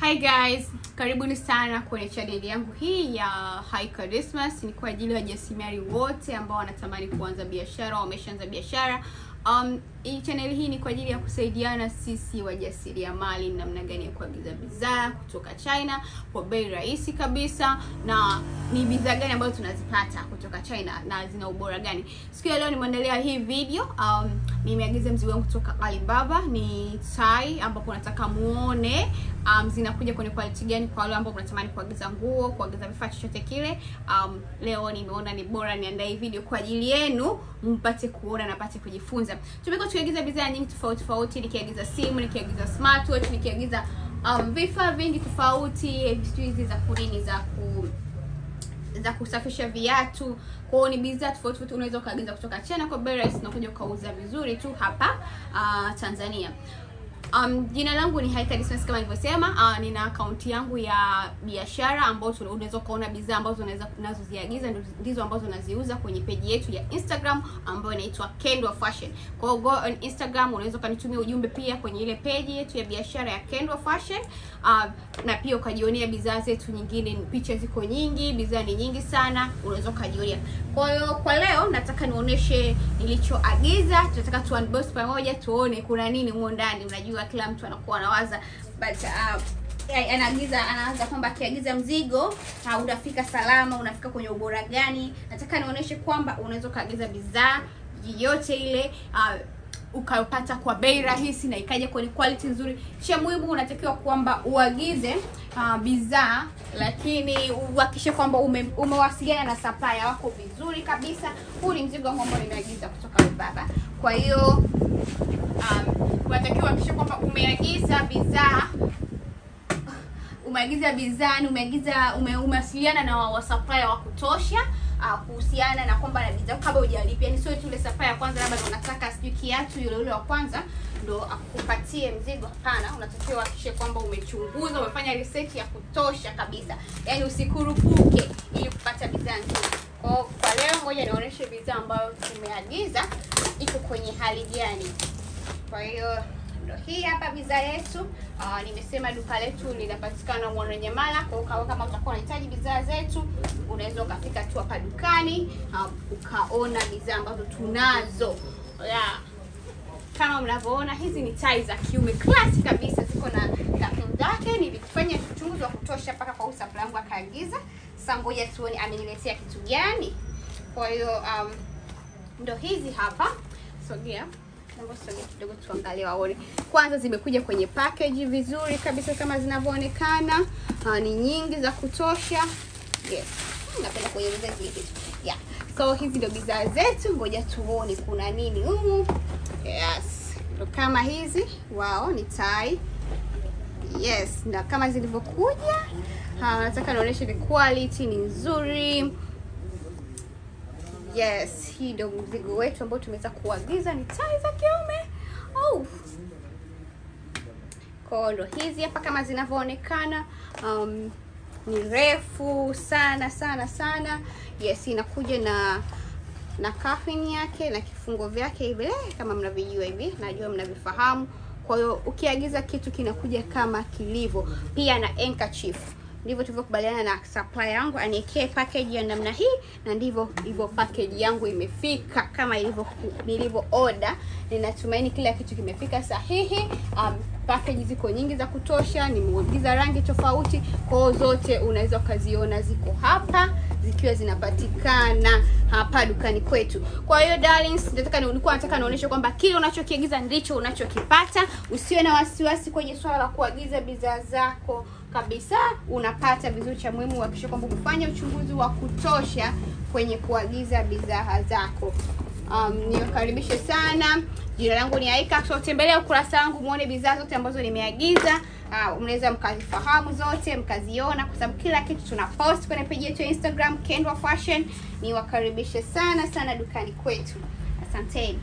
Hi guys, karibuni sana kwenye channel yangu hii ya Hi Christmas. Ni kwa ajili ya wajasiriamali wote ambao wanatamani kuanza biashara au wameshaanza biashara. Hii channel hii ni kwa ajili ya kusaidiana sisi wajasiriamali namna gani ya kuagiza bidhaa kutoka China kwa bei rahisi kabisa, na ni bidhaa gani ambazo tunazipata kutoka China na zina ubora gani. Siku ya leo nimeandalia hii video. Nimeagiza mzigo wangu kutoka Alibaba, ni tai ambapo nataka muone zinakuja kwenye quality gani kwa wale ambao wanatamani kuagiza nguo, kuagiza vifaa chochote kile. Leo nimeona ni bora niandae hii video kwa ajili yenu mpate kuona na pate kujifunza. Tumekuwa tukiagiza bidhaa nyingi tofauti, nikiagiza simu, nikiagiza smartwatch, nikiagiza vifaa vingi tofauti, hizi za kunini za kusafisha viatu. Kwa hiyo ni bidhaa tofauti unaweza kuagiza kutoka China kwa bei rahisi na kuja ukauza vizuri tu hapa Tanzania. Jina langu ni Hi Christmas kama nilivyosema. Nina akaunti yangu ya biashara ambayo unaweza kuona bidhaa ambazo unazoziagiza ndizo ambazo naziuza kwenye page yetu ya Instagram ambayo inaitwa Kendwa Fashion. Kwa hiyo go on Instagram, unaweza kanitumia ujumbe pia kwenye ile page yetu ya biashara ya Kendwa Fashion. Na pia ukajionea bidhaa zetu nyingine, picha ziko nyingi, bidhaa ni nyingi sana, unaweza kujionea. Kwa hiyo kwa leo nataka nionyeshe nilichoagiza. Tunataka tu unbox pamoja tuone kuna nini huko ndani. Unajua kila mtu anakuwa anawaza but anaanza kwamba akiagiza mzigo unafika salama, unafika kwenye ubora gani. Nataka nionyeshe kwamba unaweza kuagiza bidhaa yoyote ile ukapata kwa bei rahisi na ikaja kwenye quality nzuri. Cha muhimu unatakiwa kwamba uagize bidhaa, lakini uhakikishe kwamba umewasiliana na supplier wako vizuri kabisa. Huu ni mzigo ambao nimeagiza kutoka Alibaba. Kwa hiyo unatakiwa uhakikishe kwamba umewasiliana umewasiliana na supplier wa kutosha kuhusiana na kwamba na bidhaa kabla hujalipia. Ni sio tu ile supplier kwanza labda unataka sijui kiatu yule wa kwanza ndo akupatie mzigo. Hapana, unatakiwa uhakikishe kwamba umechunguza, umefanya research ya kutosha kabisa. Yaani usikurupuke ili kupata bidhaa nzuri. Kwa leo ngoja nionyeshe bidhaa ambayo tumeagiza iko kwenye hali gani. Kwa hiyo ndo hii hapa bidhaa yetu. Nimesema duka letu linapatikana Mwananyamala. Kwa hiyo kama utakuwa unahitaji bidhaa zetu, unaweza ukafika tu hapa dukani ukaona bidhaa ambazo tunazo. Kama mnavyoona hizi ni tai za kiume class kabisa, ziko na carton zake. Nilifanya uchunguzi wa kutosha mpaka kwa supplier wangu akaagiza. Sasa ngoja tuone ameniletea kitu gani. Kwa hiyo ndo hizi hapa. Sogea kidogo tuangalie waone. Kwanza zimekuja kwenye package vizuri kabisa kama zinavyoonekana. Ni nyingi za kutosha. Yes. Napenda kueleza hivi. Yeah. So hizi ndio bidhaa zetu. Ngoja tuone kuna nini humu. Yes. Ndio kama hizi. Wow, ni tai. Yes, na kama zilivyokuja. Nataka nionyeshe the quality ni nzuri. Yes, hii ndio mzigo wetu ambao tumeweza kuagiza, ni tai za kiume. Kwa ndo hizi hapa kama zinavyoonekana. Ni refu sana. Yes, inakuja na kafini yake na kifungo vyake hivi kama mnavijua hivi. Najua mnavifahamu. Kwa hiyo ukiagiza kitu kinakuja kama kilivyo. Pia na handkerchief. Ndivyo tulivyokubaliana na supplier yangu aniwekee package ya namna hii, na ndivyo hivyo package yangu imefika kama nilivyo order. Ninatumaini kila kitu kimefika sahihi. Package ziko nyingi za kutosha, nimeagiza rangi tofauti. Kwa hiyo zote unaweza ukaziona ziko hapa zikiwa zinapatikana hapa dukani kwetu. Kwa hiyo darlings, nataka nionyeshe kwamba kile unachokiagiza ndicho unachokipata. Usiwe na wasiwasi kwenye swala la kuagiza bidhaa zako kabisa, unapata vizuri. Cha muhimu uhakikishe kwamba umefanya uchunguzi wa kutosha kwenye kuagiza bidhaa zako. Niwakaribishe sana. Jina langu ni Aika. So tembelea ukurasa wangu muone bidhaa zote ambazo nimeagiza. Mnaweza mkazifahamu zote, mkaziona kwa sababu kila kitu tunapost kwenye page yetu ya Instagram Kendwa Fashion. Niwakaribishe sana dukani kwetu. Asanteni.